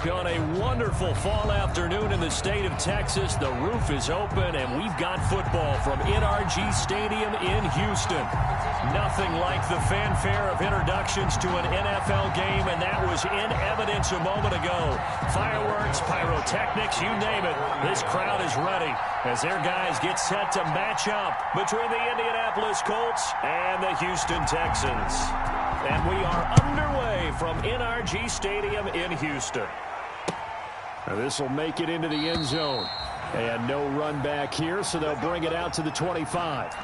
On a wonderful fall afternoon in the state of Texas, the roof is open, and we've got football from NRG Stadium in Houston. Nothing like the fanfare of introductions to an NFL game, and that was in evidence a moment ago. Fireworks, pyrotechnics, you name it. This crowd is ready as their guys get set to match up between the Indianapolis Colts and the Houston Texans. And we are underway from NRG Stadium in Houston. Now this will make it into the end zone. And no run back here, so they'll bring it out to the 25.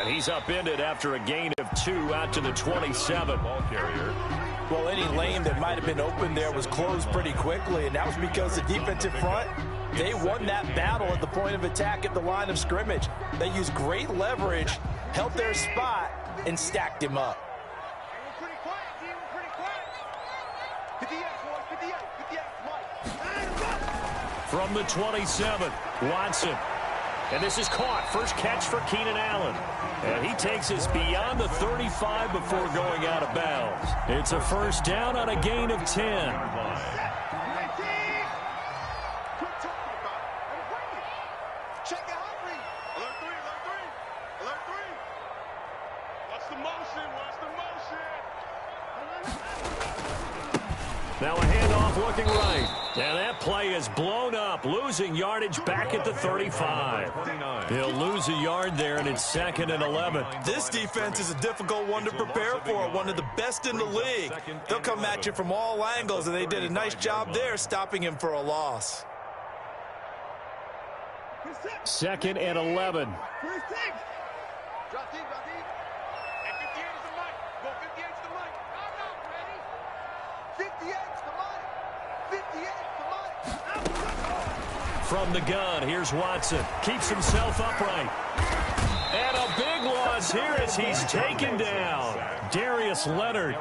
He's upended after a gain of 2 out to the 27. Ball carrier. Well, any lane that might have been open there was closed pretty quickly, and that was because the defensive front, they won that battle at the point of attack at the line of scrimmage. They used great leverage, held their spot, and stacked him up. From the 27, Watson. And this is caught. First catch for Keenan Allen. And he takes us beyond the 35 before going out of bounds. It's a first down on a gain of 10. Now a handoff looking right. And that play is blown up, losing yardage back at the 35. He'll lose a yard there, and it's 2nd and 11. This defense is a difficult one to prepare for, one of the best in the league. They'll come at you from all angles, and they did a nice job there stopping him for a loss. 2nd and 11. From the gun, here's Watson. Keeps himself upright. And a big loss here as he's taken down. Darius Leonard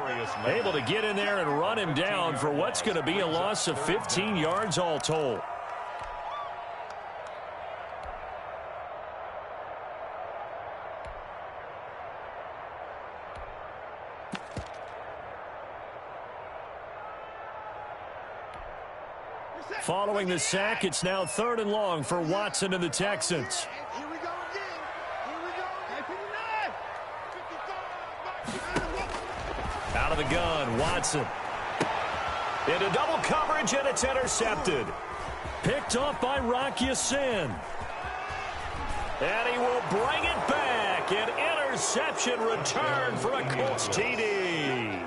able to get in there and run him down for what's going to be a loss of 15 yards all told. Following the sack, it's now 3rd and long for Watson and the Texans. Here we go again. Here we go. Out of the gun, Watson. Into double coverage, and it's intercepted. Picked off by Rocky Sin. And he will bring it back. An interception return for a Colts TD.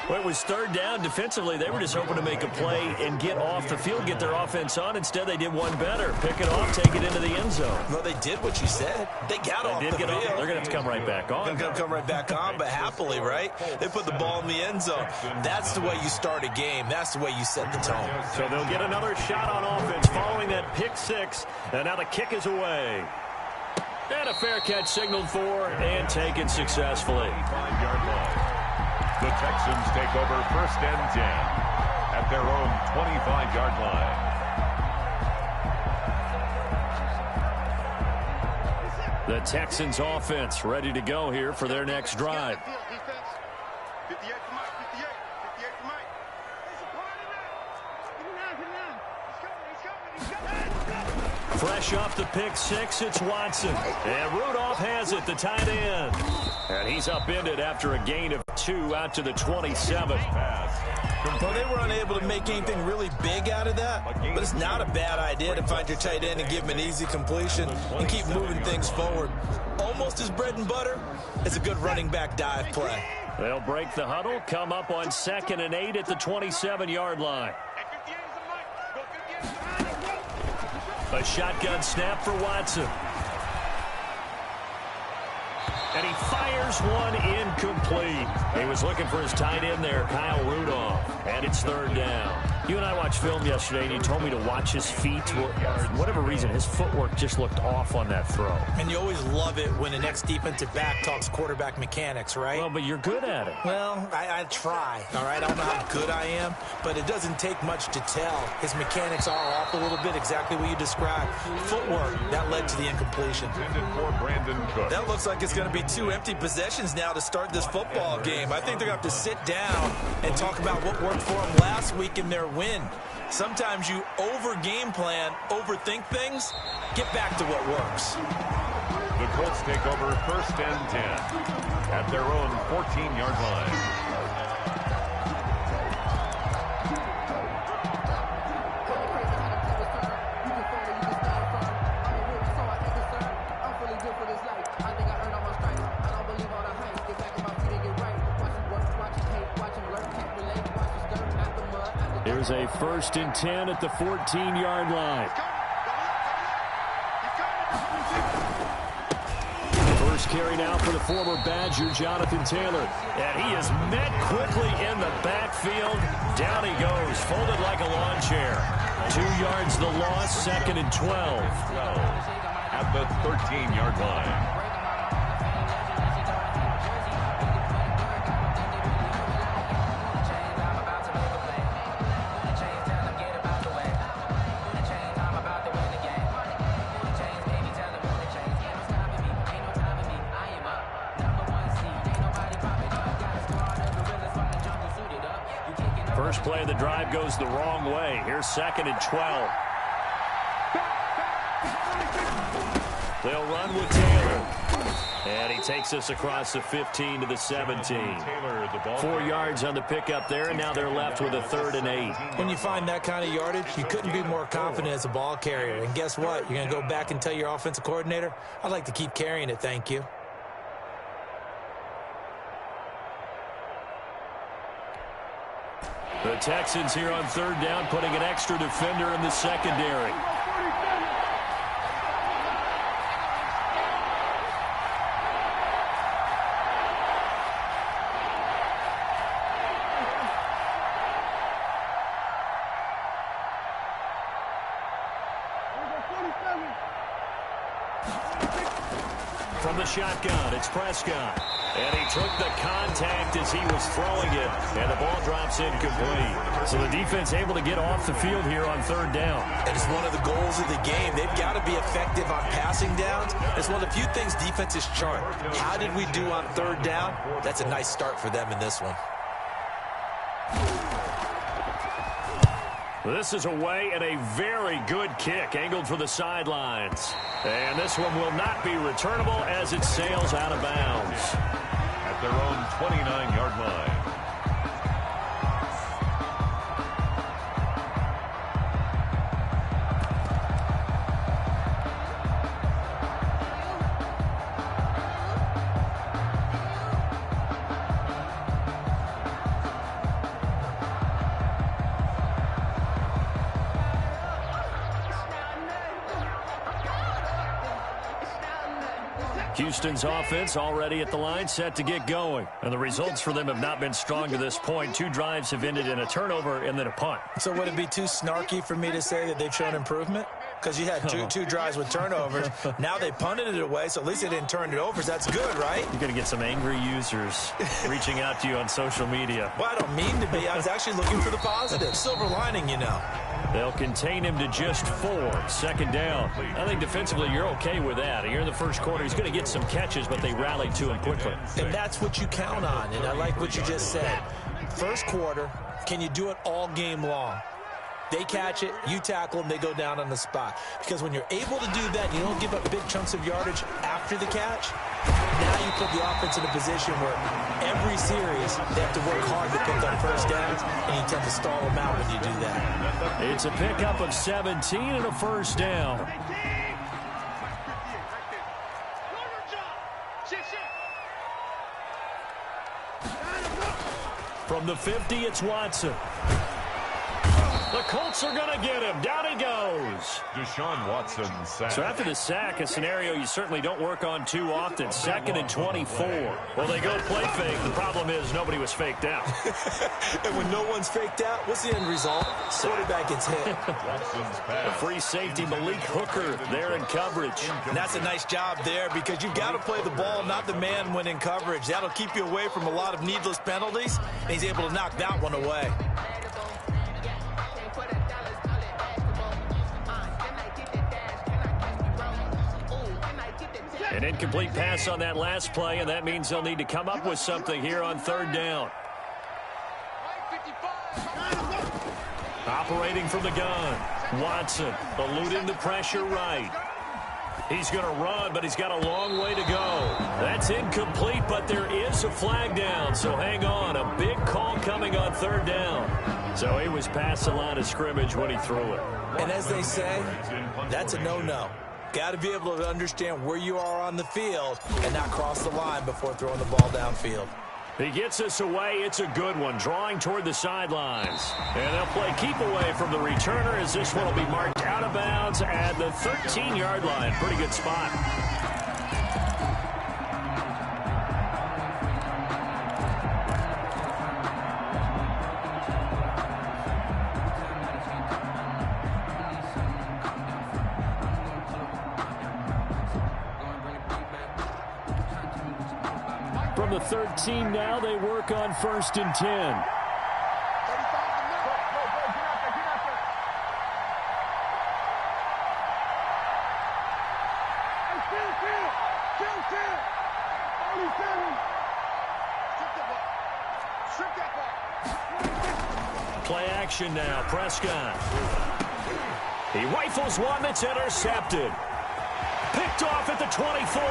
Well, it was 3rd down. Defensively, they were just hoping to make a play and get off the field, get their offense on. Instead, they did one better. Pick it off, take it into the end zone. Well, they did what you said. They got off the field. They're going to have to come right back on. They're going to come right back on, but happily, right? They put the ball in the end zone. That's the way you start a game. That's the way you set the tone. So they'll get another shot on offense following that pick 6. And now the kick is away. And a fair catch signaled for and taken successfully. The Texans take over 1st and 10 at their own 25-yard line. The Texans offense ready to go here for their next drive. Fresh off the pick 6, it's Watson. And Rudolph has it, the tight end. And he's upended after a gain of 2 out to the 27. Well, they were unable to make anything really big out of that, but it's not a bad idea to find your tight end and give him an easy completion and keep moving things forward. Almost as bread and butter as a good running back dive play. They'll break the huddle, come up on 2nd and 8 at the 27-yard line. A shotgun snap for Watson. And he fires one incomplete. He was looking for his tight end there, Kyle Rudolph. And it's third down. You and I watched film yesterday, and you told me to watch his feet. For whatever reason, his footwork just looked off on that throw. And you always love it when the next defensive back talks quarterback mechanics, right? Well, but you're good at it. Well, I try, all right? I don't know how good I am, but it doesn't take much to tell. His mechanics are off a little bit, exactly what you described. Footwork, that led to the incompletion. That looks like it's going to be 2 empty possessions now to start this football game. I think they're going to have to sit down and talk about what worked for them last week in their win. Sometimes you over-game plan, overthink things, get back to what works. The Colts take over 1st and 10 at their own 14-yard line. Here's a 1st and 10 at the 14-yard line. First carry now for the former Badger, Jonathan Taylor. And he is met quickly in the backfield. Down he goes, folded like a lawn chair. 2 yards the loss, 2nd and 12. At the 13-yard line. First play of the drive goes the wrong way. Here's 2nd and 12. They'll run with Taylor. And he takes us across the 15 to the 17. 4 yards on the pickup there, and now they're left with a 3rd and 8. When you find that kind of yardage, you couldn't be more confident as a ball carrier. And guess what? You're going to go back and tell your offensive coordinator, I'd like to keep carrying it, thank you. The Texans here on 3rd down, putting an extra defender in the secondary. From the shotgun, it's Prescott. And he took the contact as he was throwing it, and the ball drops incomplete. So the defense able to get off the field here on 3rd down. And it's one of the goals of the game. They've got to be effective on passing downs. It's one of the few things defenses chart. How did we do on 3rd down? That's a nice start for them in this one. This is away and a very good kick angled for the sidelines. And this one will not be returnable as it sails out of bounds. At their own 29-yard line. Houston's offense already at the line, set to get going. And the results for them have not been strong to this point. 2 drives have ended in a turnover and then a punt. So would it be too snarky for me to say that they've shown improvement? Because you had two drives with turnovers. Now they punted it away, so at least they didn't turn it over. So that's good, right? You're going to get some angry users reaching out to you on social media. Well, I don't mean to be. I was actually looking for the positive. Silver lining, you know. They'll contain him to just 4. 2nd down. I think defensively you're okay with that. Here in the first quarter, he's going to get some catches, but they rallied to him quickly. And that's what you count on, and I like what you just said. First quarter, can you do it all game long? They catch it, you tackle them, they go down on the spot. Because when you're able to do that, you don't give up big chunks of yardage after the catch. Now you put the offense in a position where every series they have to work hard to pick up first downs, and you tend to stall them out when you do that. It's a pickup of 17 and a first down. From the 50, it's Watson. The Colts are going to get him. Down he goes. Deshaun Watson sack. So after the sack, a scenario you certainly don't work on too often. 2nd and 24. Well, they go play fake. The problem is nobody was faked out. And when no one's faked out, what's the end result? Quarterback gets hit. A free safety, Malik Hooker, there in coverage. And that's a nice job there because you've got to play the ball, not the man when in coverage. That'll keep you away from a lot of needless penalties, and he's able to knock that one away. An incomplete pass on that last play, and that means they'll need to come up with something here on 3rd down. Operating from the gun. Watson eluding the pressure right. He's going to run, but he's got a long way to go. That's incomplete, but there is a flag down, so hang on. A big call coming on 3rd down. So he was past the line of scrimmage when he threw it. And as they say, that's a no-no. Got to be able to understand where you are on the field and not cross the line before throwing the ball downfield. He gets us away. It's a good one, drawing toward the sidelines. And they'll play keep away from the returner as this one will be marked out of bounds at the 13-yard line. Pretty good spot. From the 13 now, they work on 1st and 10. Play action now, Prescott. He rifles one that's intercepted. Picked off at the 24.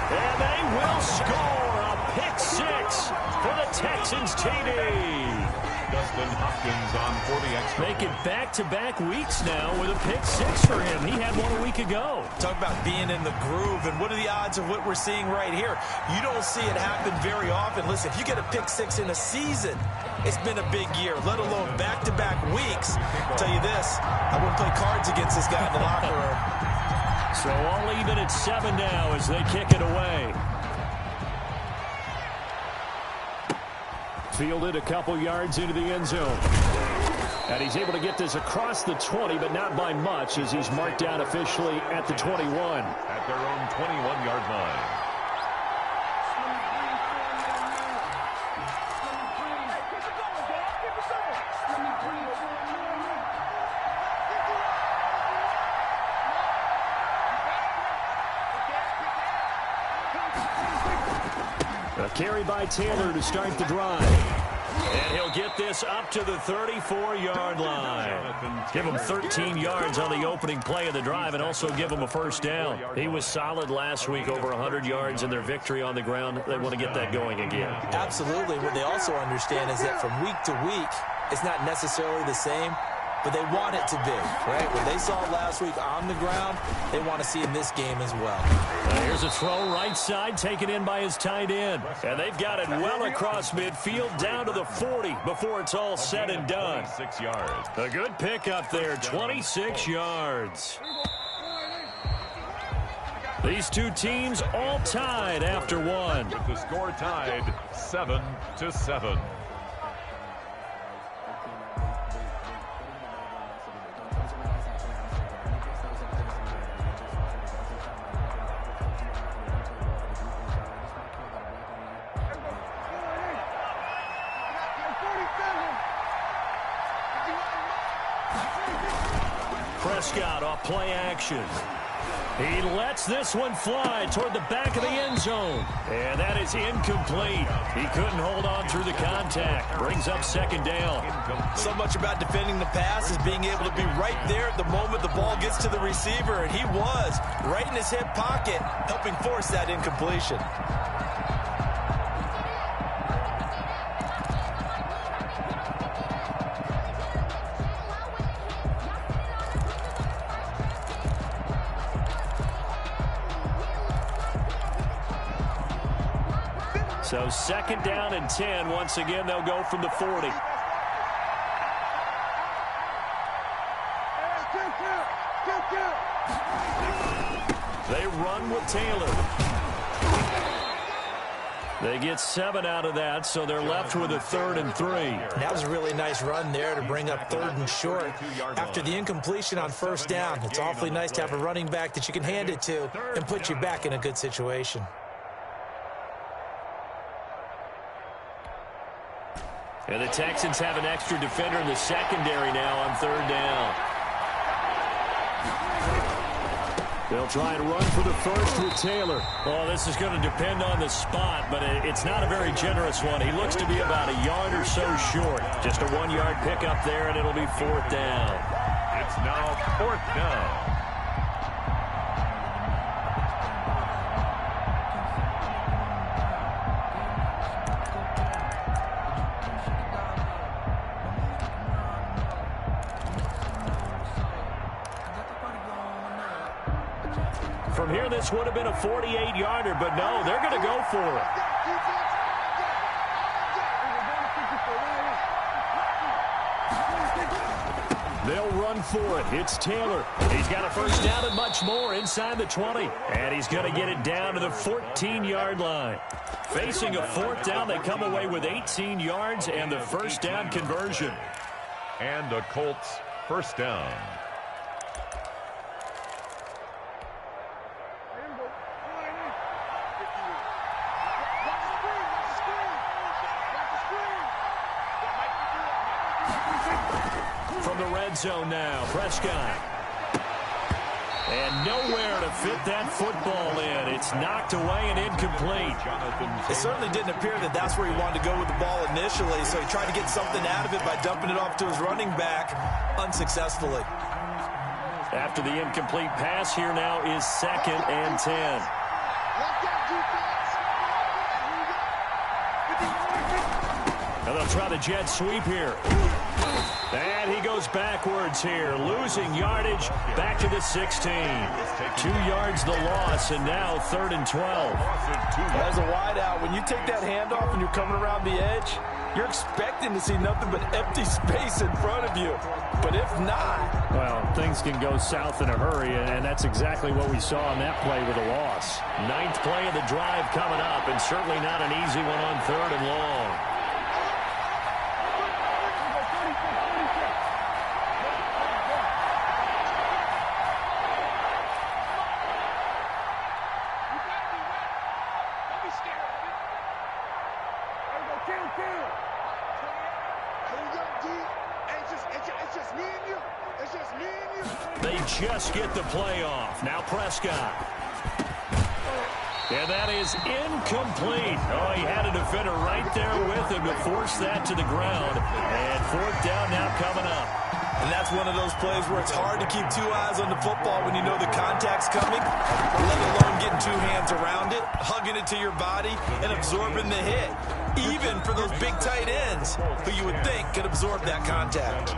And they will score a pick 6 for the Texans TD. Dustin Hopkins on for the extra. Make it back-to-back weeks now with a pick 6 for him. He had one a week ago. Talk about being in the groove, and what are the odds of what we're seeing right here? You don't see it happen very often. Listen, if you get a pick 6 in a season, it's been a big year, let alone back-to-back weeks. I'll tell you this, I wouldn't play cards against this guy in the locker room. So all even at 7 now as they kick it away. Fielded a couple yards into the end zone. And he's able to get this across the 20, but not by much as he's marked down officially at the 21. At their own 21-yard line. A carry by Taylor to start the drive. And he'll get this up to the 34-yard line. Give him 13 yards on the opening play of the drive and also give him a 1st down. He was solid last week, over 100 yards in their victory on the ground. They want to get that going again. Absolutely. What they also understand is that from week to week, it's not necessarily the same, but they want it to be, right? What they saw last week on the ground, they want to see in this game as well. Here's a throw right side, taken in by his tight end. And they've got it well across midfield, down to the 40 before it's all said and done. 6 yards. A good pickup there, 26 yards. These two teams all tied after one. With the score tied 7-7. Prescott off play action. He lets this one fly toward the back of the end zone. And that is incomplete. He couldn't hold on through the contact. Brings up 2nd down. So much about defending the pass is being able to be right there at the moment the ball gets to the receiver. And he was right in his hip pocket, helping force that incompletion. So 2nd down and 10. Once again, they'll go from the 40. run with Taylor. They get 7 out of that, so they're left with a 3rd and 3. That was a really nice run there to bring up 3rd and short. After the incompletion on 1st down, it's awfully nice to have a running back that you can hand it to and put you back in a good situation. And the Texans have an extra defender in the secondary now on 3rd down. They'll try and run for the first with Taylor. Oh, this is going to depend on the spot, but it's not a very generous one. He looks to be about a yard or so short. Just a 1-yard pickup there, and it'll be 4th down. It's now 4th down. From here, this would have been a 48-yarder, but no, they're going to go for it. They'll run for it. It's Taylor. He's got a first down and much more inside the 20. And he's going to get it down to the 14-yard line. Facing a 4th down, they come away with 18 yards and the first down conversion. And the Colts first down. From the red zone now, Prescott. And nowhere to fit that football in. It's knocked away and incomplete. It certainly didn't appear that that's where he wanted to go with the ball initially, so he tried to get something out of it by dumping it off to his running back unsuccessfully. After the incomplete pass, here now is 2nd and 10. And they'll try the jet sweep here. And he goes backwards here, losing yardage back to the 16. 2 yards the loss, and now 3rd and 12. As a wideout, when you take that handoff and you're coming around the edge, you're expecting to see nothing but empty space in front of you. But if not... Well, things can go south in a hurry, and that's exactly what we saw on that play with a loss. 9th play of the drive coming up, and certainly not an easy one on 3rd and long. They just get the play off. Now Prescott. And that is incomplete. Oh, he had a defender right there with him to force that to the ground. And 4th down now coming up. And that's one of those plays where it's hard to keep 2 eyes on the football when you know the contact's coming, let alone getting 2 hands around it, hugging it to your body, and absorbing the hit, even for those big tight ends who you would think could absorb that contact.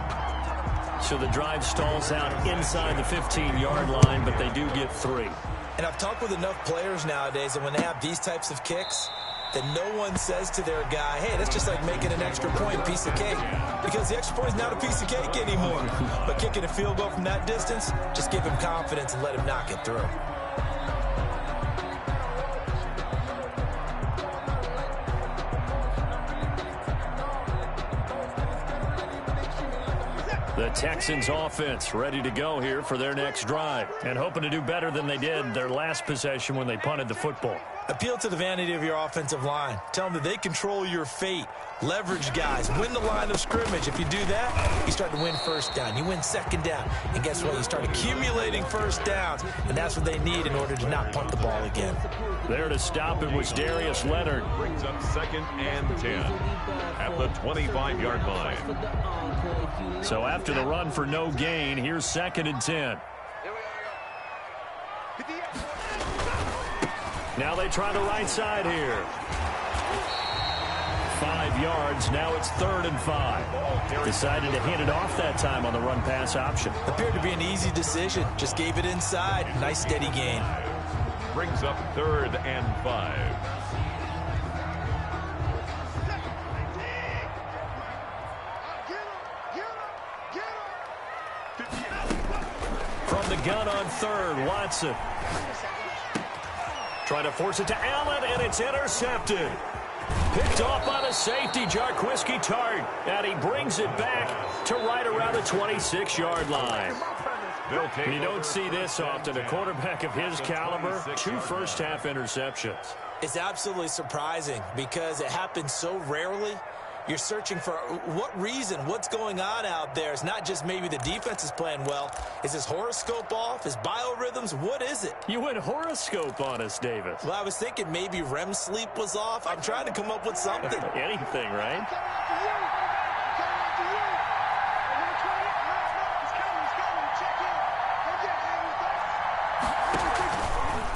So the drive stalls out inside the 15-yard line, but they do get 3. And I've talked with enough players nowadays that when they have these types of kicks, that no one says to their guy, hey, that's just like making an extra point, piece of cake. Because the extra point is not a piece of cake anymore. But kicking a field goal from that distance, just give him confidence and let him knock it through. The Texans offense ready to go here for their next drive and hoping to do better than they did their last possession when they punted the football. Appeal to the vanity of your offensive line. Tell them that they control your fate. Leverage guys. Win the line of scrimmage. If you do that, you start to win first down. You win 2nd down. And guess what? You start accumulating first downs. And that's what they need in order to not punt the ball again. There to stop it was Darius Leonard. Brings up 2nd and 10 at the 25-yard line. So after the run for no gain, here's 2nd and 10. Now they try the right side here. 5 yards. Now it's 3rd and 5. Decided to hand it off that time on the run-pass option. Appeared to be an easy decision. Just gave it inside. Nice steady gain. Brings up 3rd and 5. From the gun on 3rd, Watson. Trying to force it to Allen, and it's intercepted. Picked off by the safety, Jarquiski Tart, and he brings it back to right around the 26-yard line. You don't see this often. A quarterback of his caliber, 2 first-half interceptions. It's absolutely surprising because it happens so rarely. You're searching for what reason, what's going on out there. It's not just maybe the defense is playing well. Is his horoscope off? His biorhythms? What is it? You went horoscope on us, Davis. Well, I was thinking maybe REM sleep was off. I'm trying to come up with something. Anything, right?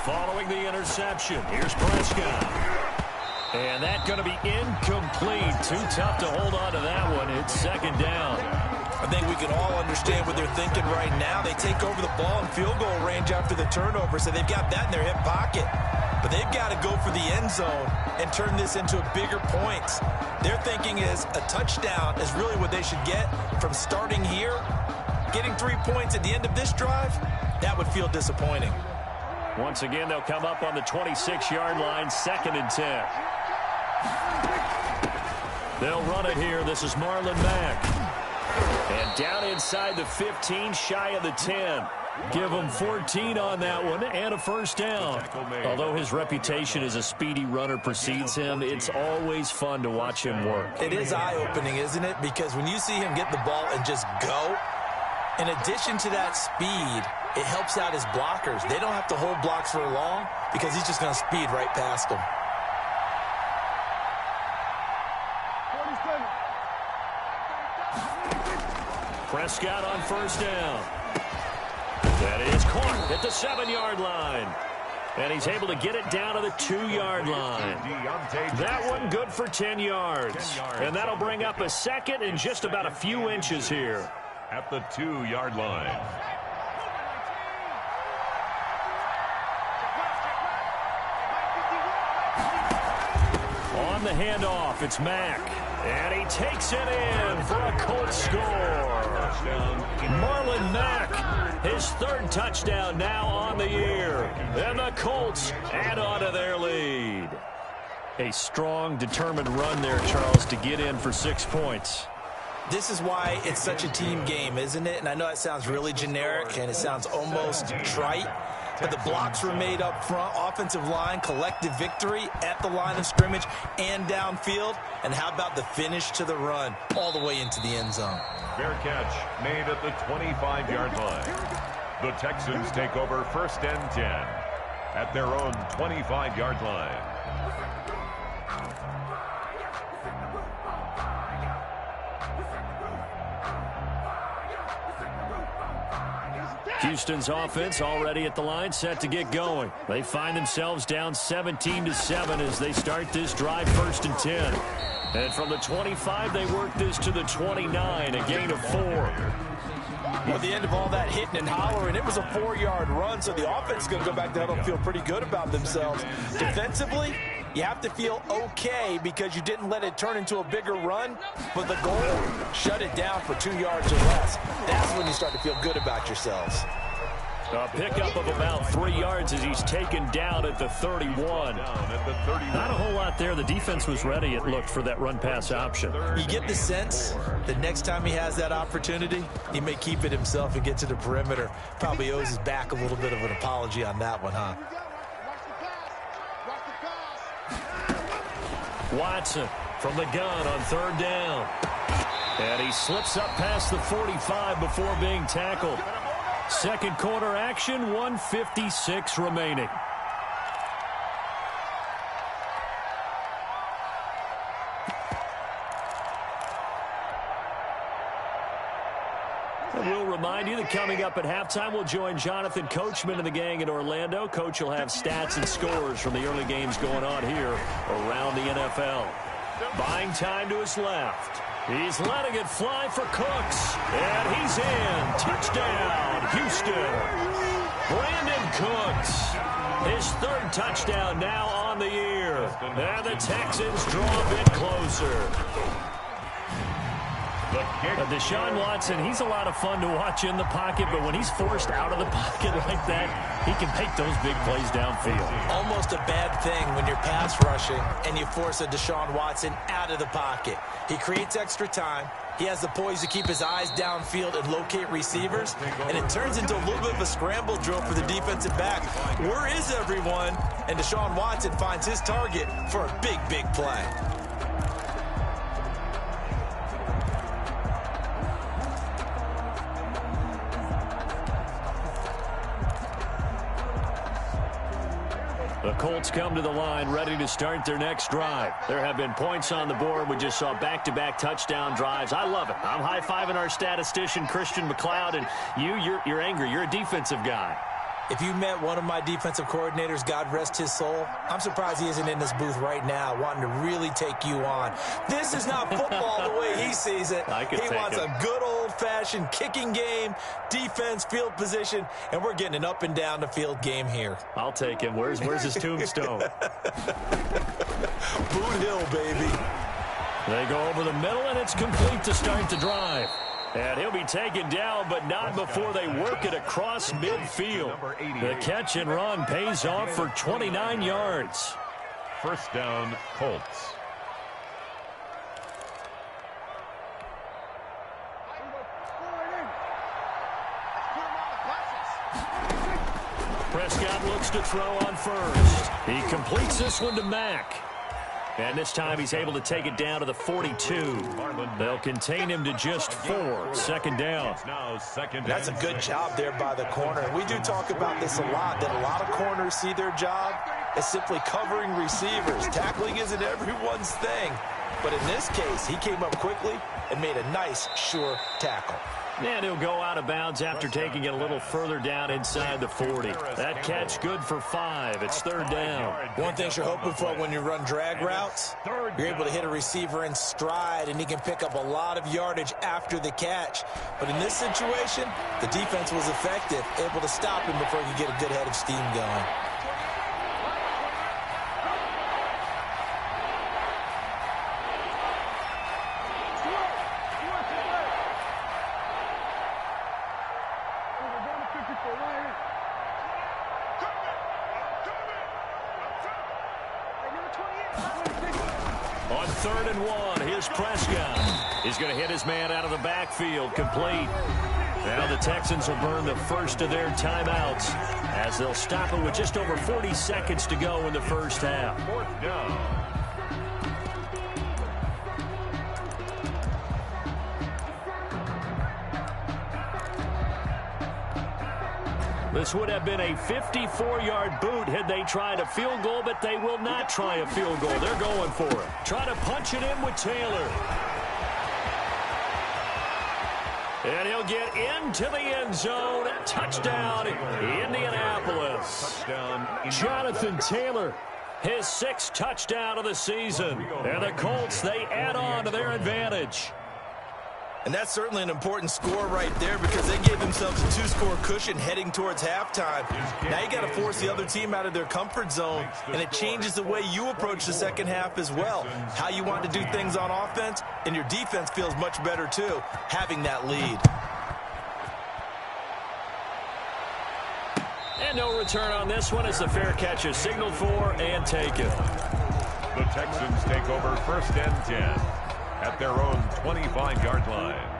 Following the interception, here's Prescott. And that's going to be incomplete. Too tough to hold on to that one. It's second down. I think we can all understand what they're thinking right now. They take over the ball in field goal range after the turnover, so they've got that in their hip pocket. But they've got to go for the end zone and turn this into a bigger point. Their thinking is a touchdown is really what they should get from starting here. Getting 3 points at the end of this drive, that would feel disappointing. Once again, they'll come up on the 26-yard line, 2nd and 10. They'll run it here. This is Marlon Mack. And down inside the 15, shy of the 10. Give him 14 on that one and a first down. Although his reputation as a speedy runner precedes him, it's always fun to watch him work. It is eye-opening, isn't it? Because when you see him get the ball and just go, in addition to that speed, it helps out his blockers. They don't have to hold blocks for long because he's just going to speed right past them. Prescott on first down. That is caught at the 7-yard line. And he's able to get it down to the 2-yard line. That one good for 10 yards. And that'll bring up a second and just about a few inches here. At the 2-yard line. On the handoff, it's Mack. And he takes it in for a Colts score. Marlon Mack, his 3rd touchdown now on the year. And the Colts add on to their lead. A strong, determined run there, Charles, to get in for 6 points. This is why it's such a team game, isn't it? And I know that sounds really generic and it sounds almost trite. But the blocks were made up front, offensive line, collective victory at the line of scrimmage and downfield. And how about the finish to the run all the way into the end zone? Fair catch made at the 25-yard line. The Texans take over 1st and 10 at their own 25-yard line. Houston's offense already at the line, set to get going. They find themselves down 17-7 as they start this drive, 1st and 10. And from the 25, they work this to the 29, a gain of 4. At the end of all that hitting and hollering, it was a 4-yard run, so the offense is going to go back to huddle and feel pretty good about themselves. Defensively, you have to feel okay because you didn't let it turn into a bigger run, but the goal, shut it down for 2 yards or less. That's when you start to feel good about yourselves. A pickup of about 3 yards as he's taken down at the 31. Not a whole lot there. The defense was ready, it looked, for that run-pass option. You get the sense that next time he has that opportunity, he may keep it himself and get to the perimeter. Probably owes his back a little bit of an apology on that one, huh? Watson from the gun on 3rd down. And he slips up past the 45 before being tackled. Second quarter action, 1:56 remaining. And we'll remind you that coming up at halftime, we'll join Jonathan Coachman and the gang in Orlando. Coach will have stats and scores from the early games going on here around the NFL. Buying time to his left. He's letting it fly for Cooks. And he's in. Touchdown, Houston. Brandon Cooks. His 3rd touchdown now on the year. And the Texans draw a bit closer. Deshaun Watson, he's a lot of fun to watch in the pocket, but when he's forced out of the pocket like that, he can make those big plays downfield. Almost a bad thing when you're pass rushing and you force a Deshaun Watson out of the pocket. He creates extra time. He has the poise to keep his eyes downfield and locate receivers, and it turns into a little bit of a scramble drill for the defensive back. Where is everyone? And Deshaun Watson finds his target for a big, big play. The Colts come to the line ready to start their next drive. There have been points on the board. We just saw back-to-back touchdown drives. I love it. I'm high-fiving our statistician, Christian McLeod, and you're angry. You're a defensive guy. If you met one of my defensive coordinators, God rest his soul, I'm surprised he isn't in this booth right now wanting to really take you on. This is not football the way he sees it. He wants a good old-fashioned kicking game, defense, field position, and we're getting an up-and-down-the-field game here. I'll take him. Where's his tombstone? Boot Hill, baby. They go over the middle, and it's complete to start the drive. And he'll be taken down, but not before they work it across midfield. The catch and run pays off for 29 yards. First down, Colts. Prescott looks to throw on first. He completes this one to Mack. And this time he's able to take it down to the 42. They'll contain him to just 4. Second down. That's a good job there by the corner. We do talk about this a lot, that a lot of corners see their job as simply covering receivers. Tackling isn't everyone's thing. But in this case, he came up quickly and made a nice, sure tackle. And he'll go out of bounds after taking it a little further down inside the 40. That catch good for 5. It's third down. One thing you're hoping for when you run drag routes, you're able to hit a receiver in stride, and he can pick up a lot of yardage after the catch. But in this situation, the defense was effective, able to stop him before he could get a good head of steam going. On 3rd and 1, here's Prescott. He's going to hit his man out of the backfield, complete. Now the Texans will burn the first of their timeouts as they'll stop it with just over 40 seconds to go in the first half. Fourth down. This would have been a 54-yard boot had they tried a field goal, but they will not try a field goal. They're going for it. Try to punch it in with Taylor. And he'll get into the end zone. Touchdown, Indianapolis. Jonathan Taylor, his 6th touchdown of the season. And the Colts, they add on to their advantage. And that's certainly an important score right there because they gave themselves a 2-score cushion heading towards halftime. Now you got to force the other team out of their comfort zone, and it changes the way you approach the second half as well. How you want to do things on offense, and your defense feels much better too, having that lead. And no return on this one as the fair catch is signaled for and taken. The Texans take over 1st and 10. At their own 25-yard line.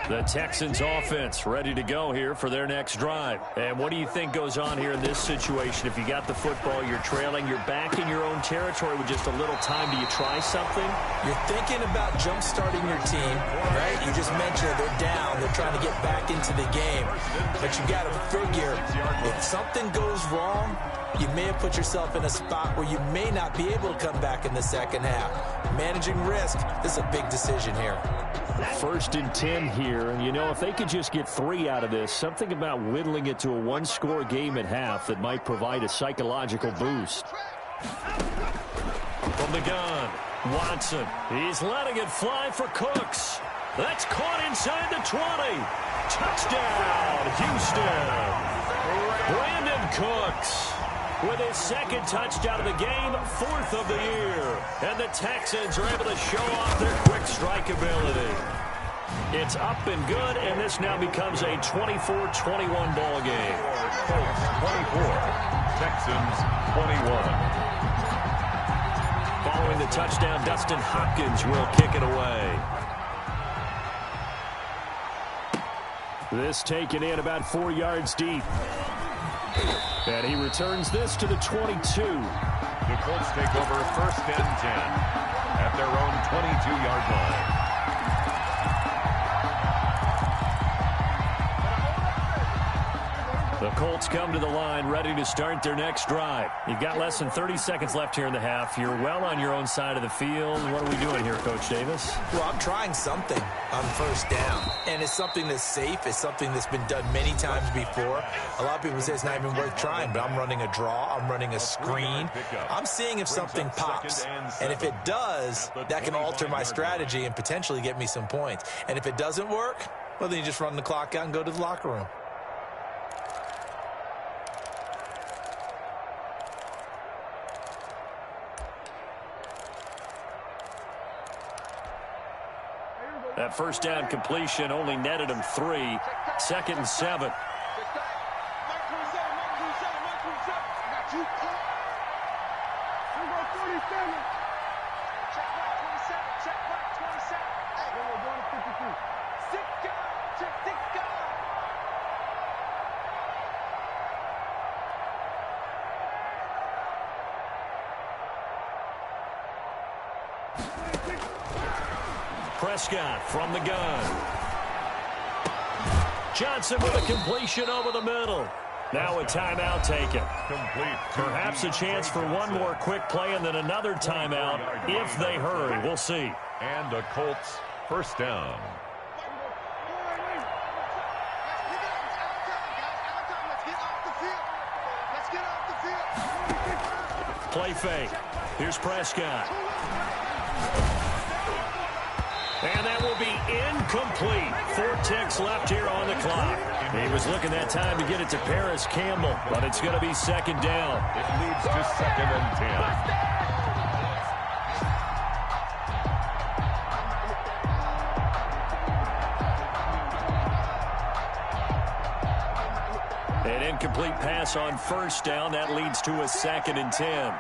The Texans offense ready to go here for their next drive. And what do you think goes on here in this situation? If you got the football, you're trailing, you're back in your own territory with just a little time. Do you try something? You're thinking about jump-starting your team, right? You just mentioned they're down. They're trying to get back into the game. But you got to figure if something goes wrong, you may have put yourself in a spot where you may not be able to come back in the second half. Managing risk, this is a big decision here. 1st and 10 here, and you know, if they could just get 3 out of this, something about whittling it to a 1-score game at half that might provide a psychological boost. From the gun, Watson, he's letting it fly for Cooks. That's caught inside the 20. Touchdown, Houston. Brandon Cooks with his second touchdown of the game, 4th of the year. And the Texans are able to show off their quick strike ability. It's up and good, and this now becomes a 24-21 ball game. Colts 24, Texans 21. Following the touchdown, Dustin Hopkins will kick it away. This taken in about 4 yards deep. And he returns this to the 22. The Colts take over 1st and 10 at their own 22-yard line. The Colts come to the line ready to start their next drive. You've got less than 30 seconds left here in the half. You're well on your own side of the field. What are we doing here, Coach Davis? Well, I'm trying something on 1st down, and it's something that's safe. It's something that's been done many times before. A lot of people say it's not even worth trying, but I'm running a draw. I'm running a screen. I'm seeing if something pops, and if it does, that can alter my strategy and potentially get me some points. And if it doesn't work, well, then you just run the clock out and go to the locker room. That 1st down completion only netted him 3. 2nd and 7. Prescott from the gun. Johnson with a completion over the middle. Now a timeout taken. Perhaps a chance for one more quick play and then another timeout if they hurry. We'll see. And the Colts 1st down. Play fake. Here's Prescott. And that will be incomplete. 4 ticks left here on the clock. He was looking that time to get it to Paris Campbell, but it's going to be 2nd down. It leads to 2nd and 10. An incomplete pass on 1st down. That leads to a 2nd and 10.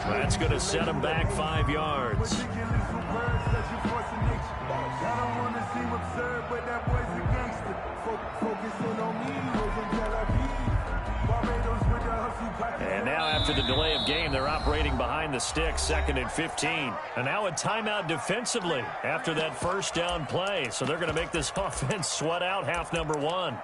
That's going to set him back 5 yards. And now after the delay of game, they're operating behind the sticks, 2nd and 15. And now a timeout defensively after that 1st down play. So they're going to make this offense sweat out half number 1.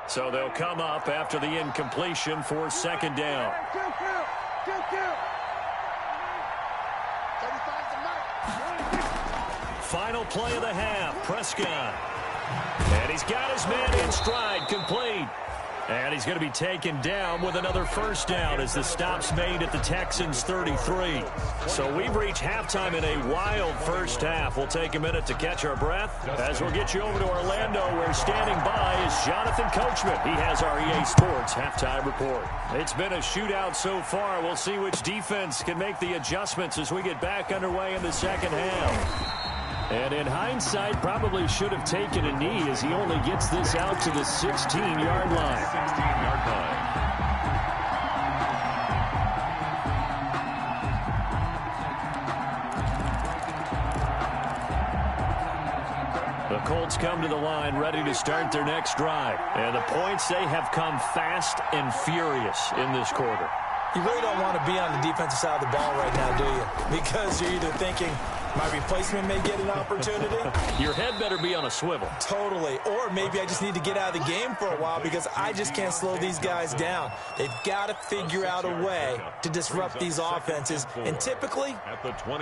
So they'll come up after the incompletion for 2nd down. Final play of the half, Prescott. And he's got his man in stride, complete. And he's going to be taken down with another 1st down as the stop's made at the Texans' 33. So we've reached halftime in a wild 1st half. We'll take a minute to catch our breath as we'll get you over to Orlando, where standing by is Jonathan Coachman. He has our EA Sports halftime report. It's been a shootout so far. We'll see which defense can make the adjustments as we get back underway in the 2nd half. And in hindsight, probably should have taken a knee as he only gets this out to the 16-yard line. 16-yard line. The Colts come to the line ready to start their next drive. And the points, they have come fast and furious in this quarter. You really don't want to be on the defensive side of the ball right now, do you? Because you're either thinking, my replacement may get an opportunity. Your head better be on a swivel. Totally. Or maybe I just need to get out of the game for a while because I just can't slow these guys down. They've got to figure out a way to disrupt these offenses. And typically,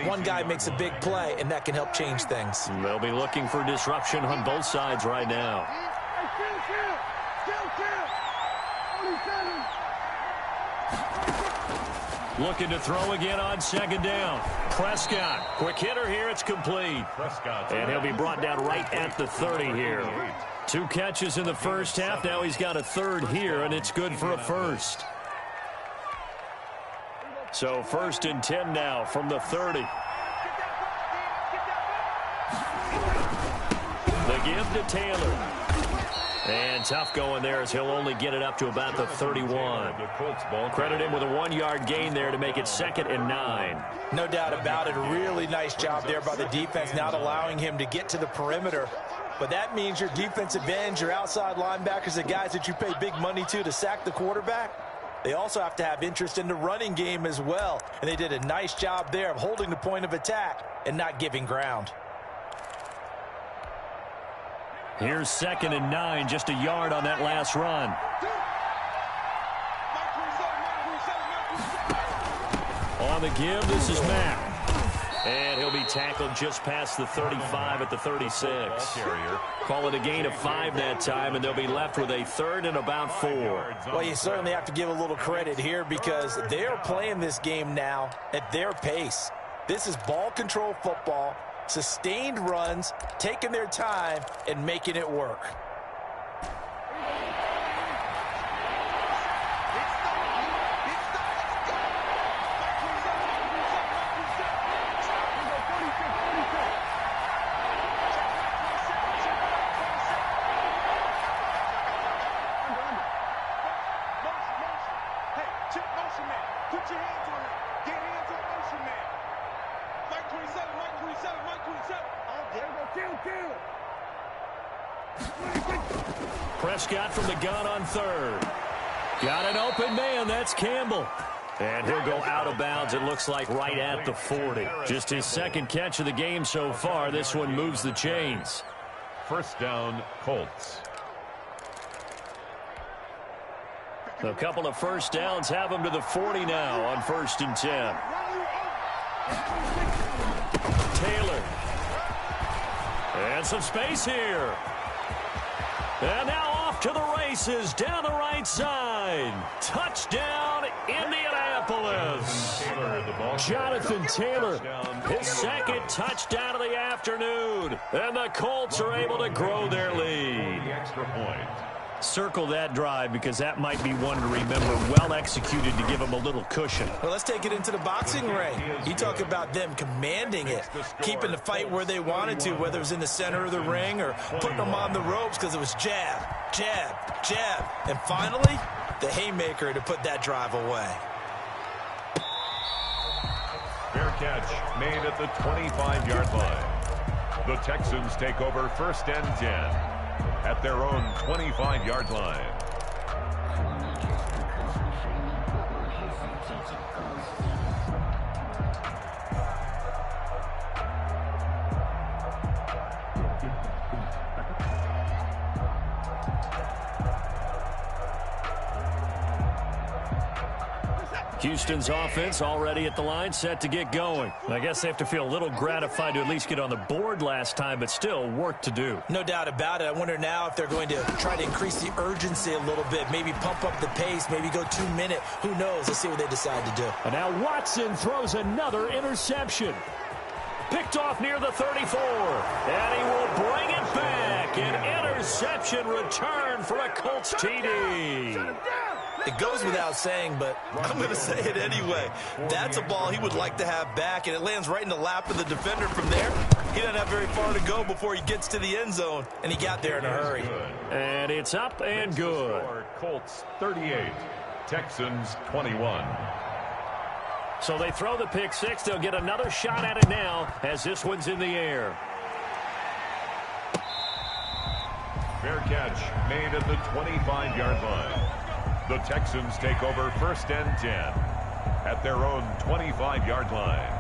one guy makes a big play, and that can help change things. They'll be looking for disruption on both sides right now. Looking to throw again on second down. Prescott, quick hitter here, it's complete. And he'll be brought down right at the 30 here. 2 catches in the first half, now he's got a third here, and it's good for a first. So 1st and 10 now from the 30. The give to Taylor. And tough going there as he'll only get it up to about the 31. Credit him with a 1-yard gain there to make it 2nd and 9. No doubt about it. A really nice job there by the defense, not allowing him to get to the perimeter. But that means your defensive ends, your outside linebackers, the guys that you pay big money to sack the quarterback, they also have to have interest in the running game as well. And they did a nice job there of holding the point of attack and not giving ground. Here's 2nd and 9, just a yard on that last run. On the give, this is Mack. And he'll be tackled just past the 35 at the 36. Call it a gain of 5 that time, and they'll be left with a 3rd and about 4. Well, you certainly have to give a little credit here because they're playing this game now at their pace. This is ball control football. Sustained runs, taking their time, and making it work. Prescott from the gun on 3rd. Got an open man, that's Campbell. And he'll go out of bounds, it looks like right at the 40. Just his 2nd catch of the game so far. This one moves the chains. 1st down, Colts. A couple of 1st downs have him to the 40 now on 1st and 10. Taylor. And some space here. And now off to the races down the right side. Touchdown, Indianapolis. Jonathan Taylor, his 2nd touchdown of the afternoon. And the Colts are able to grow their lead. Extra point. Circle that drive because that might be one to remember. Well executed to give them a little cushion. Well, let's take it into the boxing ring. You talk about them commanding it, keeping the fight where they wanted to, whether it was in the center of the ring or putting them on the ropes because it was jab, jab, jab. And finally, the haymaker to put that drive away. Fair catch made at the 25-yard line. The Texans take over 1st and 10. At their own 25-yard line. Houston's offense already at the line, set to get going. I guess they have to feel a little gratified to at least get on the board last time, but still work to do. No doubt about it. I wonder now if they're going to try to increase the urgency a little bit, maybe pump up the pace, maybe go 2-minute. Who knows? Let's see what they decide to do. And now Watson throws another interception. Picked off near the 34, and he will bring it back. An interception return for a Colts TD. It goes without saying, but I'm going to say it anyway. That's a ball he would like to have back, and it lands right in the lap of the defender from there. He doesn't have very far to go before he gets to the end zone, and he got there in a hurry. And it's up and good. Colts 38, Texans 21. So they throw the pick six. They'll get another shot at it now as this one's in the air. Fair catch made at the 25-yard line. The Texans take over 1st and 10. at their own 25-yard line.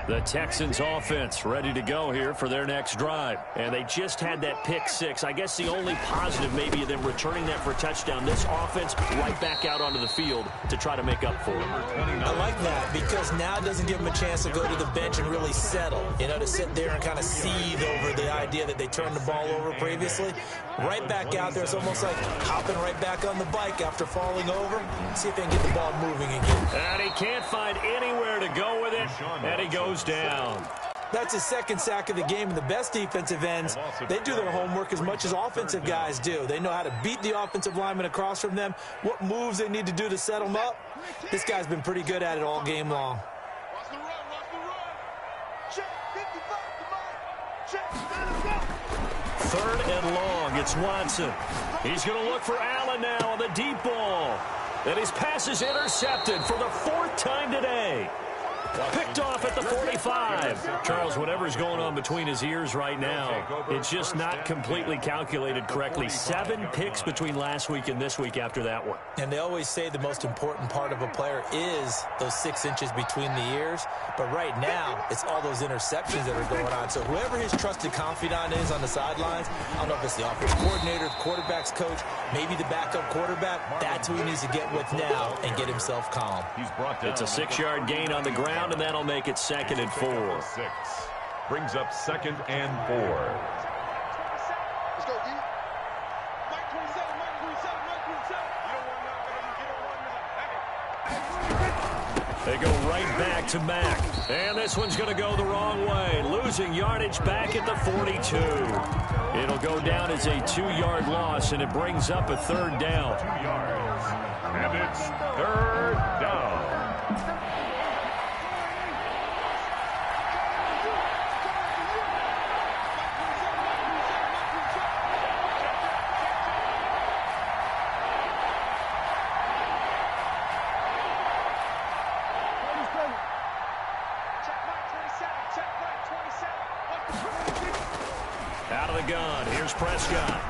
The Texans offense ready to go here for their next drive. And they just had that pick six. I guess the only positive maybe of them returning that for a touchdown. This offense right back out onto the field to try to make up for it. I like that because now it doesn't give them a chance to go to the bench and really settle. You know, to sit there and kind of seethe over the idea that they turned the ball over previously. Right back out there. It's almost like hopping right back on the bike after falling over. See if they can get the ball moving again. And he can't find anywhere to go with it. And he goes down. That's his second sack of the game. And the best defensive ends, they do their homework as much as offensive guys do. They know how to beat the offensive lineman across from them, what moves they need to do to set them up. This guy's been pretty good at it all game long. Watch the run, watch the run. Check, 55, check, Third and long. It's Watson. He's going to look for Allen now on the deep ball. And his pass is intercepted for the fourth time today. Picked off at the 45. Charles, whatever's going on between his ears right now, it's just not completely calculated correctly. 7 picks between last week and this week after that one. And they always say the most important part of a player is those 6 inches between the ears. But right now, it's all those interceptions that are going on. So whoever his trusted confidant is on the sidelines, I don't know if it's the offensive coordinator, the quarterback's coach, maybe the backup quarterback, that's who he needs to get with now and get himself calm. It's a 6-yard gain on the ground, and that'll make it 2nd and 4. 6 brings up 2nd and 4. Let's go, D. Mike 27, Mike 27, Mike 27. You don't want nothing. They go right back to Mack. And this one's going to go the wrong way. Losing yardage back at the 42. It'll go down as a 2-yard loss, and it brings up a 3rd down. 2 yards. And it's 3rd down. Out of the gun. Here's Prescott.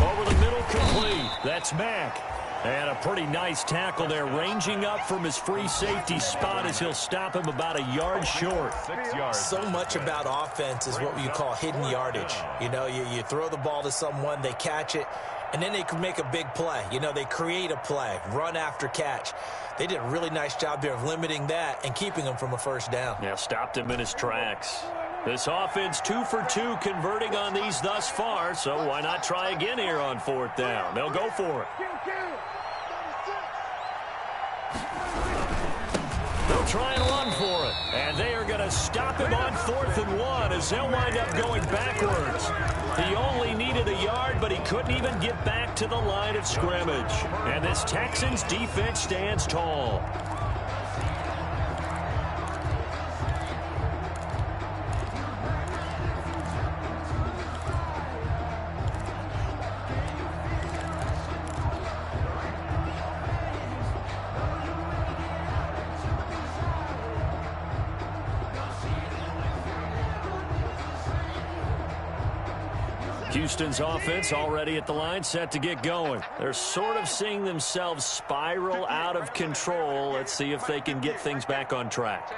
Over the middle, complete. That's Mack. And a pretty nice tackle there, ranging up from his free safety spot as he'll stop him about a yard short. 6 yards. So much about offense is what you call hidden yardage. You know, you throw the ball to someone, they catch it, and then they can make a big play. You know, they create a play, run after catch. They did a really nice job there of limiting that and keeping him from a first down. Yeah, stopped him in his tracks. This offense 2 for 2 converting on these thus far, so why not try again here on 4th down? They'll go for it. They'll try and run for it, and they are going to stop him on 4th and 1 as they'll wind up going backwards. He only needed a yard, but he couldn't even get back to the line of scrimmage. And this Texans defense stands tall. Houston's offense already at the line, set to get going. They're sort of seeing themselves spiral out of control. Let's see if they can get things back on track.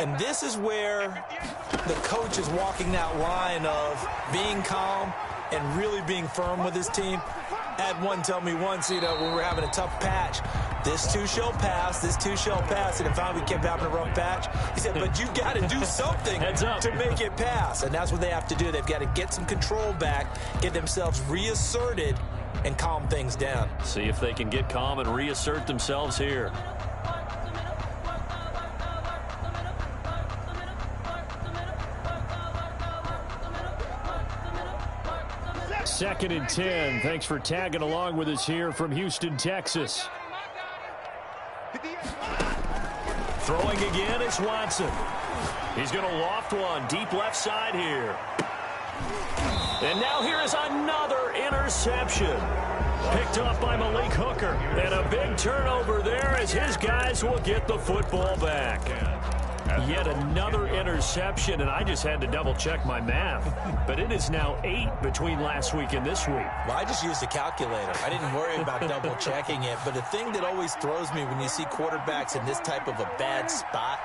And this is where the coach is walking that line of being calm and really being firm with his team. Had one tell me once, you know, when we're having a tough patch, this too shall pass, this too shall pass. And finally we kept having a rough patch. He said, but you got to do something to make it pass. And that's what they have to do. They've got to get some control back, get themselves reasserted, and calm things down. See if they can get calm and reassert themselves here. Second and 10. Thanks for tagging along with us here from Houston, Texas. Throwing again, it's Watson. He's going to loft one deep left side here. And now here is another interception. Picked off by Malik Hooker. And a big turnover there as his guys will get the football back. Yet another interception, and I just had to double-check my math. But it is now 8 between last week and this week. Well, I just used a calculator. I didn't worry about double-checking it. But the thing that always throws me when you see quarterbacks in this type of a bad spot,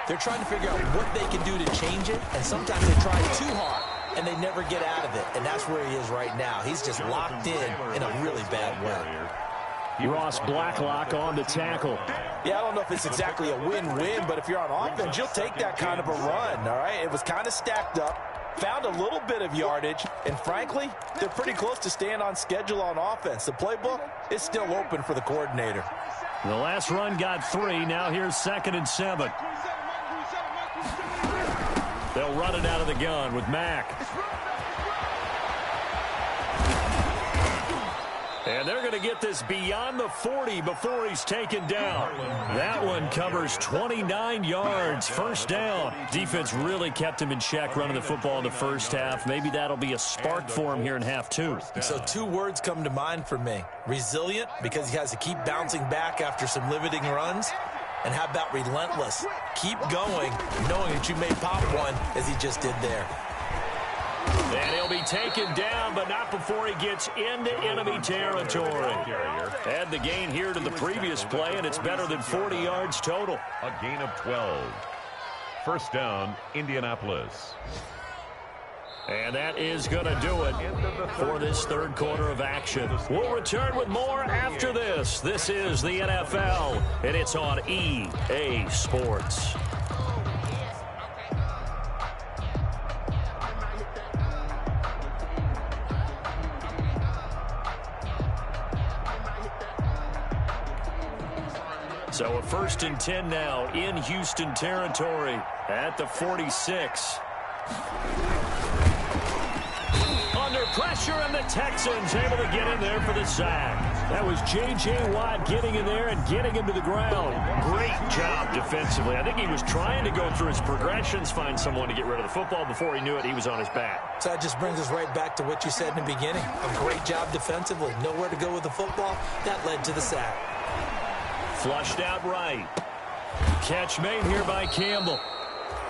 they're trying to figure out what they can do to change it, and sometimes they try too hard, and they never get out of it. And that's where he is right now. He's just locked in a really bad way. Ross Blacklock on the tackle. Yeah, I don't know if it's exactly a win-win, but if you're on offense, you'll take that kind of a run, all right? It was kind of stacked up, found a little bit of yardage, and frankly, they're pretty close to staying on schedule on offense. The playbook is still open for the coordinator. The last run got 3. Now here's 2nd and 7. They'll run it out of the gun with Mack. And they're going to get this beyond the 40 before he's taken down. That one covers 29 yards. First down. Defense really kept him in check running the football in the first half. Maybe that'll be a spark for him here in half 2. So 2 words come to mind for me. Resilient, because he has to keep bouncing back after some limiting runs. And how about relentless? Keep going, knowing that you may pop one, as he just did there. And he'll be taken down, but not before he gets into enemy territory. Add the gain here to the previous play, and it's better than 40 yards total. A gain of 12. First down, Indianapolis. And that is going to do it for this third quarter of action. We'll return with more after this. This is the NFL, and it's on EA Sports. So a 1st and 10 now in Houston territory at the 46. Under pressure, and the Texans able to get in there for the sack. That was J.J. Watt getting in there and getting him to the ground. Great job defensively. I think he was trying to go through his progressions, find someone to get rid of the football. Before he knew it, he was on his back. So that just brings us right back to what you said in the beginning. A great job defensively. Nowhere to go with the football. That led to the sack. Flushed out right. Catch made here by Campbell.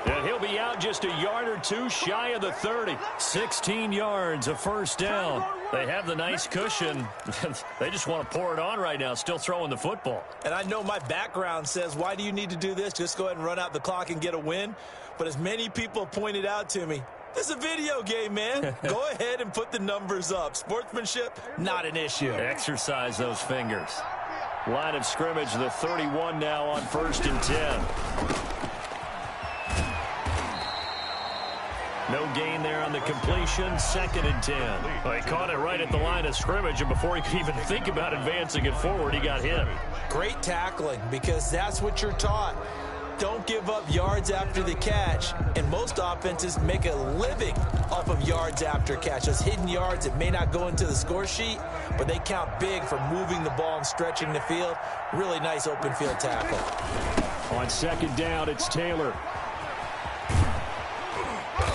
And he'll be out just a yard or 2 shy of the 30. 16 yards, a first down. They have the nice cushion. They just want to pour it on right now, still throwing the football. And I know my background says, why do you need to do this? Just go ahead and run out the clock and get a win. But as many people pointed out to me, this is a video game, man. Go ahead and put the numbers up. Sportsmanship, not an issue. Exercise those fingers. Line of scrimmage, the 31 now on 1st and 10. No gain there on the completion. 2nd and 10. Well, he caught it right at the line of scrimmage, and before he could even think about advancing it forward, he got hit. Great tackling, because that's what you're taught. Don't give up yards after the catch, and most offenses make a living off of yards after catch. Those hidden yards that may not go into the score sheet, but they count big for moving the ball and stretching the field. Really nice open field tackle. On 2nd down, it's Taylor.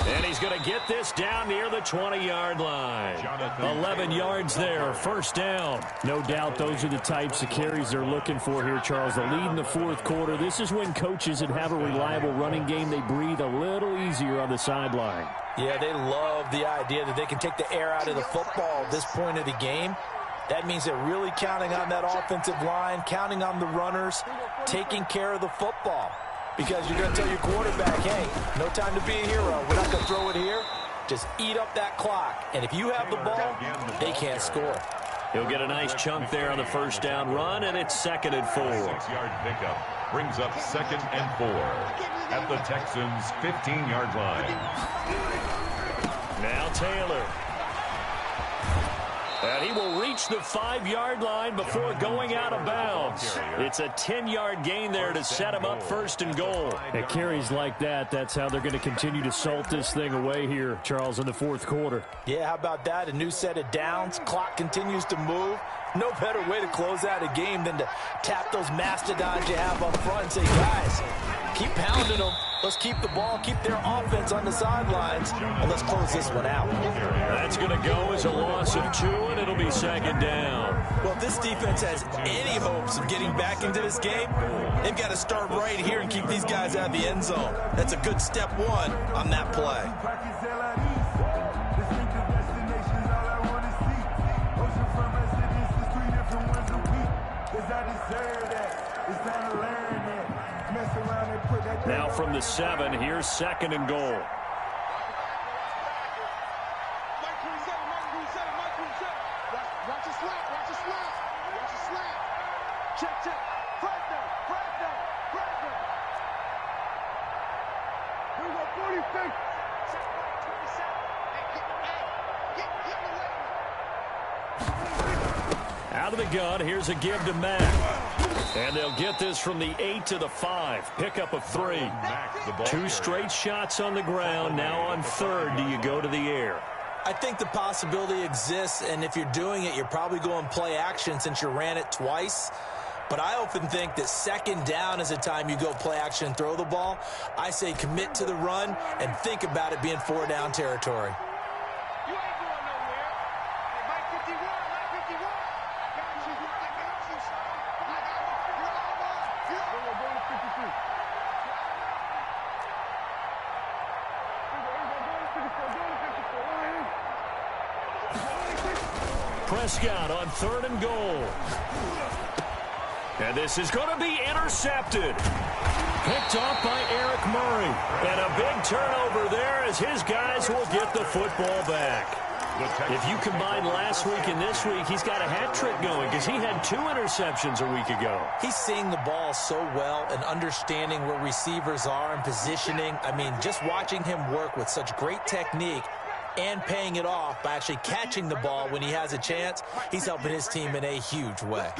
And he's going to get this down near the 20-yard line. 11 yards there, first down. No doubt those are the types of carries they're looking for here, Charles. The lead in the 4th quarter. This is when coaches that have a reliable running game, they breathe a little easier on the sideline. Yeah, they love the idea that they can take the air out of the football at this point of the game. That means they're really counting on that offensive line, counting on the runners, taking care of the football. Because you're going to tell your quarterback, hey, no time to be a hero. We're not going to throw it here. Just eat up that clock. And if you have the ball, they can't score. He'll get a nice chunk there on the first down run, and it's 2nd and 4. 6-yard pickup brings up 2nd and 4 at the Texans' 15-yard line. Now Taylor. And he will reach the 5-yard line before going out of bounds. It's a 10-yard gain there to set him up 1st and goal. At carries like that, that's how they're going to continue to salt this thing away here, Charles, in the 4th quarter. Yeah, how about that? A new set of downs. Clock continues to move. No better way to close out a game than to tap those mastodons you have up front and say, guys, keep pounding them. Let's keep the ball, keep their offense on the sidelines, and let's close this one out. That's going to go as a loss of 2, and it'll be second down. Well, if this defense has any hopes of getting back into this game, they've got to start right here and keep these guys out of the end zone. That's a good step 1 on that play. Now from the 7, here's second and goal. Mike 27, Mike 27, Mike 27. Watch your slap, watch your slap, watch your slap. Check, check. Flag down, flag down, flag down. Here we go, 46. Check, Mike 27. Hey, get away. Out of the gun, here's a give to Mack. And they'll get this from the 8 to the 5. Pickup of 3. 2 straight shots on the ground. Now on 3rd, do you go to the air? I think the possibility exists, and if you're doing it, you're probably going play action since you ran it twice. But I often think that second down is the time you go play action and throw the ball. I say commit to the run and think about it being 4-down territory. You ain't going nowhere. Mike 51, Mike 51. I got you, I got you, son. I got you. You're all mine. You're going to 52. Prescott on 3rd and goal. And this is going to be intercepted. Picked off by Eric Murray. And a big turnover there as his guys will get the football back. If you combine last week and this week, he's got a hat trick going because he had 2 interceptions a week ago. He's seeing the ball so well and understanding where receivers are and positioning. I mean, just watching him work with such great technique and paying it off by actually catching the ball when he has a chance, he's helping his team in a huge way.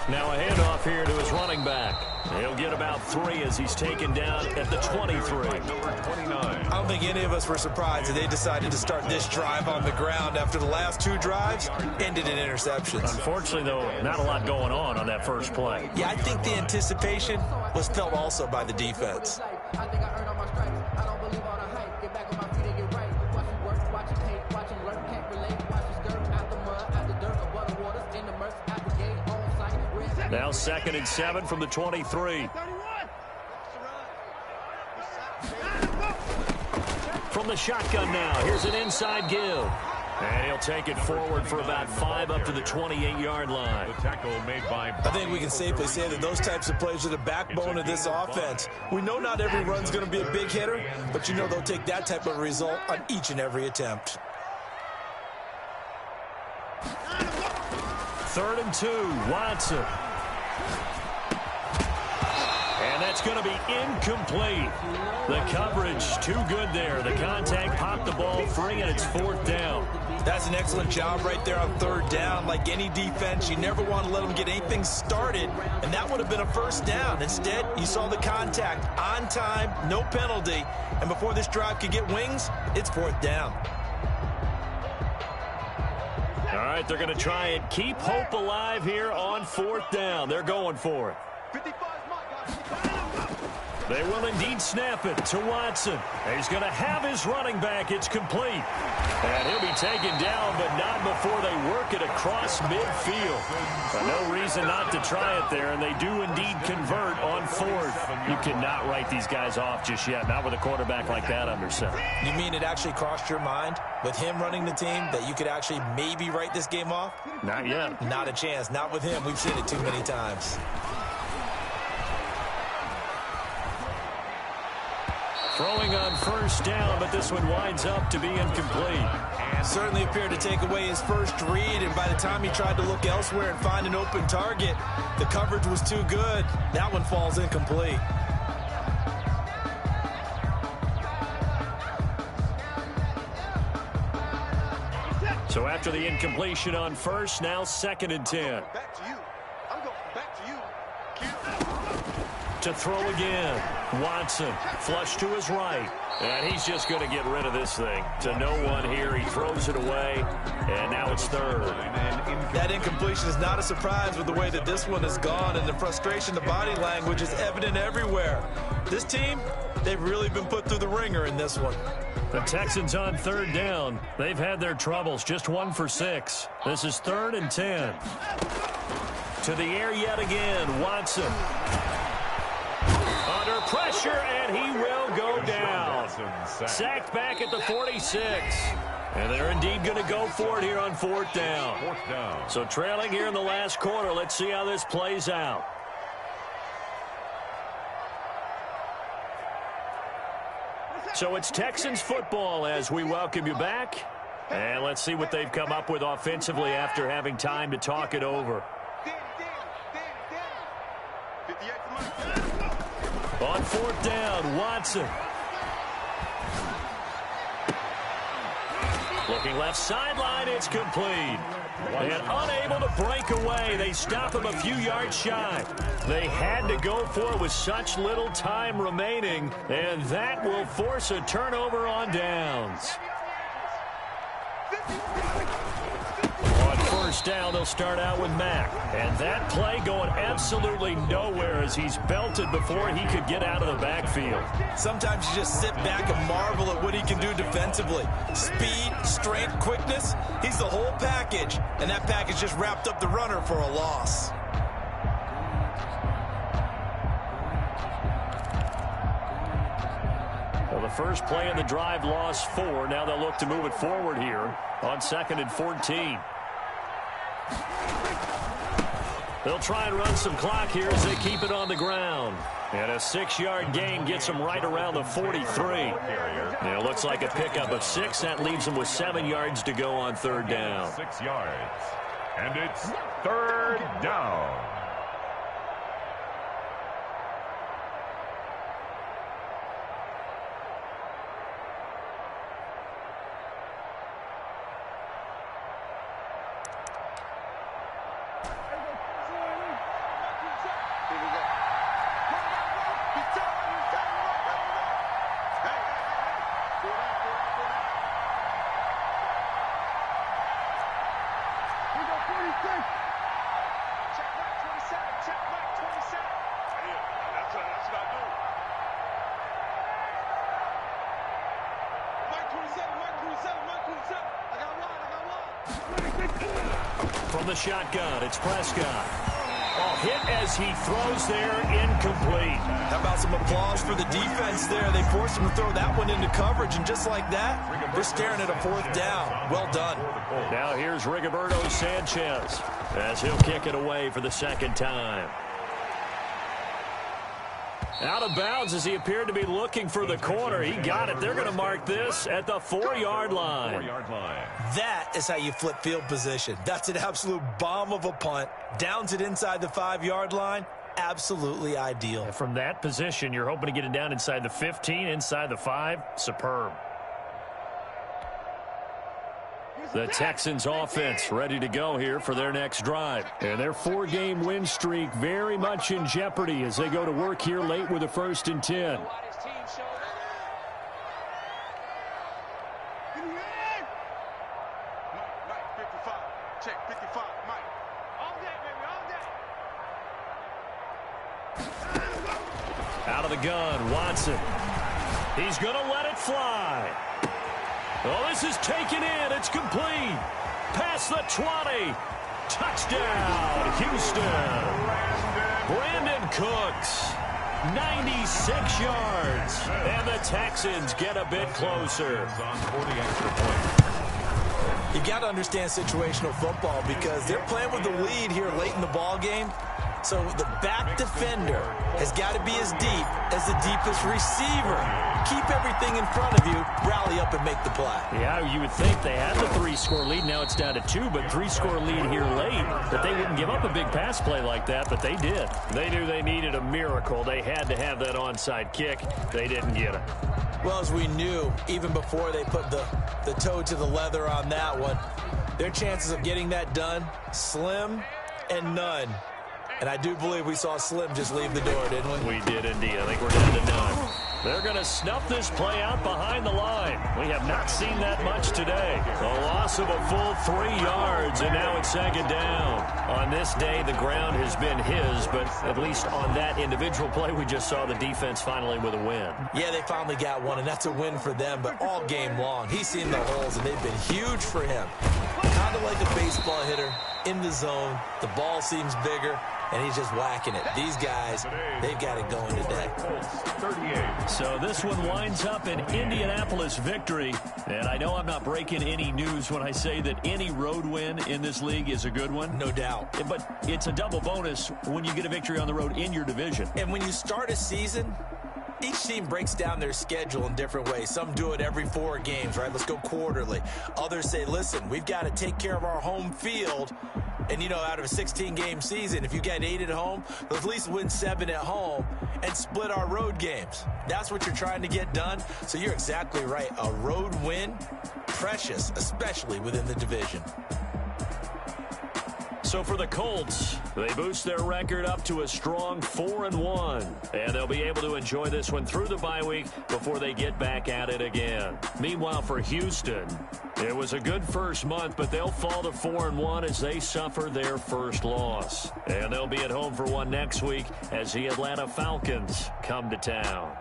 Now a handoff here to his running back. He'll get about 3 as he's taken down at the 23. I don't think any of us were surprised that they decided to start this drive on the ground after the last 2 drives ended in interceptions. Unfortunately, though, not a lot going on that first play. Yeah, I think the anticipation was felt also by the defense. I think I earned all my stripes. I don't believe all the hype. Get back on my feet and get right. Watch it work, watch it hate, watch it learn. Can't relate. Watch it skirt out the mud, out the dirt, above the waters, in the murk, out the gate, on site. Now 2nd and 7 from the 23. From the shotgun now, here's an inside give. And he'll take it forward for about 5 up to the 28-yard line. I think we can safely say that those types of plays are the backbone of this offense. We know not every run's going to be a big hitter, but you know they'll take that type of result on each and every attempt. 3rd and 2, Watson. And that's going to be incomplete. The coverage too good there. The contact popped the ball free, and it's 4th down. That's an excellent job right there on 3rd down. Like any defense, you never want to let them get anything started, and that would have been a 1st down. Instead, you saw the contact on time, no penalty, and before this drive could get wings, it's 4th down. All right, they're going to try and keep hope alive here on 4th down. They're going for it. 55 is mine, guys. They will indeed snap it to Watson. He's going to have his running back. It's complete. And he'll be taken down, but not before they work it across midfield. But no reason not to try it there, and they do indeed convert on 4th. You cannot write these guys off just yet, not with a quarterback like that under center. You mean it actually crossed your mind with him running the team that you could actually maybe write this game off? Not yet. Not a chance. Not with him. We've seen it too many times. Throwing on 1st down, but this one winds up to be incomplete. Certainly appeared to take away his first read, and by the time he tried to look elsewhere and find an open target, the coverage was too good. That one falls incomplete. So after the incompletion on 1st, now 2nd and 10. Back to you. I'm going back to you. To throw again. Watson, flush to his right. And he's just going to get rid of this thing. To no one here. He throws it away. And now it's third. That incompletion is not a surprise with the way that this one has gone. And the frustration, the body language is evident everywhere. This team, they've really been put through the ringer in this one. The Texans on third down. They've had their troubles. Just 1 for 6. This is 3rd and 10. To the air yet again. Watson. Under pressure, and he will go down. Sacked back at the 46. And they're indeed going to go for it here on 4th down. So trailing here in the last quarter. Let's see how this plays out. So it's Texans football as we welcome you back. And let's see what they've come up with offensively after having time to talk it over. On 4th down, Watson. Looking left sideline, it's complete. And unable to break away. They stop him a few yards shy. They had to go for it with such little time remaining, and that will force a turnover on downs. On 1st down, they'll start out with Mack. And that play going absolutely nowhere as he's belted before he could get out of the backfield. Sometimes you just sit back and marvel at what he can do defensively. Speed, strength, quickness, he's the whole package. And that package just wrapped up the runner for a loss. Well, the first play of the drive lost 4. Now they'll look to move it forward here on 2nd and 14. They'll try and run some clock here as they keep it on the ground. And a 6-yard gain gets them right around the 43. And it looks like a pickup of 6. That leaves them with 7 yards to go on 3rd down. 6 yards. And it's 3rd down. From the shotgun, it's Prescott. Oh, hit as he throws there, incomplete. How about some applause for the defense there? They forced him to throw that one into coverage, and just like that, they're staring at a 4th down. Well done. Now here's Rigoberto Sanchez as he'll kick it away for the 2nd time. Out of bounds as he appeared to be looking for the corner. He got it. They're going to mark this at the 4-yard line. That is how you flip field position. That's an absolute bomb of a punt. Downs it inside the 5-yard line. Absolutely ideal. And from that position, you're hoping to get it down inside the 15, inside the 5. Superb. The Texans offense ready to go here for their next drive. And their 4-game win streak very much in jeopardy as they go to work here late with a 1st and 10. Mike, 55. Check, 55. Mike. All day, baby, all day. Out of the gun, Watson. He's going to let it fly. Oh, this is taken in. It's complete. Past the 20. Touchdown, Houston. Brandon Cooks, 96 yards. And the Texans get a bit closer. You got to understand situational football because they're playing with the lead here late in the ball game. So the back defender has got to be as deep as the deepest receiver. Keep everything in front of you, rally up and make the play. Yeah, you would think they had the 3-score lead. Now it's down to 2, but 3-score lead here late. That they wouldn't give up a big pass play like that, but they did. They knew they needed a miracle. They had to have that onside kick. They didn't get it. Well, as we knew, even before they put the toe to the leather on that one, their chances of getting that done, slim and none. And I do believe we saw Slim just leave the door, didn't we? We did indeed. I think we're down to none. They're going to snuff this play out behind the line. We have not seen that much today. A loss of a full 3 yards, and now it's second down. On this day, the ground has been his, but at least on that individual play, we just saw the defense finally with a win. Yeah, they finally got one, and that's a win for them, but all game long, he's seen the holes, and they've been huge for him. Kind of like a baseball hitter in the zone. The ball seems bigger, and he's just whacking it. These guys, they've got it going today. So this one winds up an Indianapolis victory. And I know I'm not breaking any news when I say that any road win in this league is a good one. No doubt. But it's a double bonus when you get a victory on the road in your division. And when you start a season, each team breaks down their schedule in different ways. Some do it every 4 games, right? Let's go quarterly. Others say, listen, we've got to take care of our home field. And, you know, out of a 16-game season, if you get 8 at home, let's at least win 7 at home and split our road games. That's what you're trying to get done. So you're exactly right. A road win, precious, especially within the division. So for the Colts, they boost their record up to a strong 4-1. And they'll be able to enjoy this one through the bye week before they get back at it again. Meanwhile, for Houston, it was a good first month, but they'll fall to 4-1 as they suffer their first loss. And they'll be at home for one next week as the Atlanta Falcons come to town.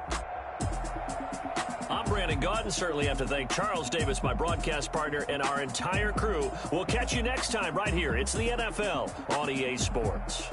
I'm Brandon Gaudin. Certainly have to thank Charles Davis, my broadcast partner, and our entire crew. We'll catch you next time right here. It's the NFL on EA Sports.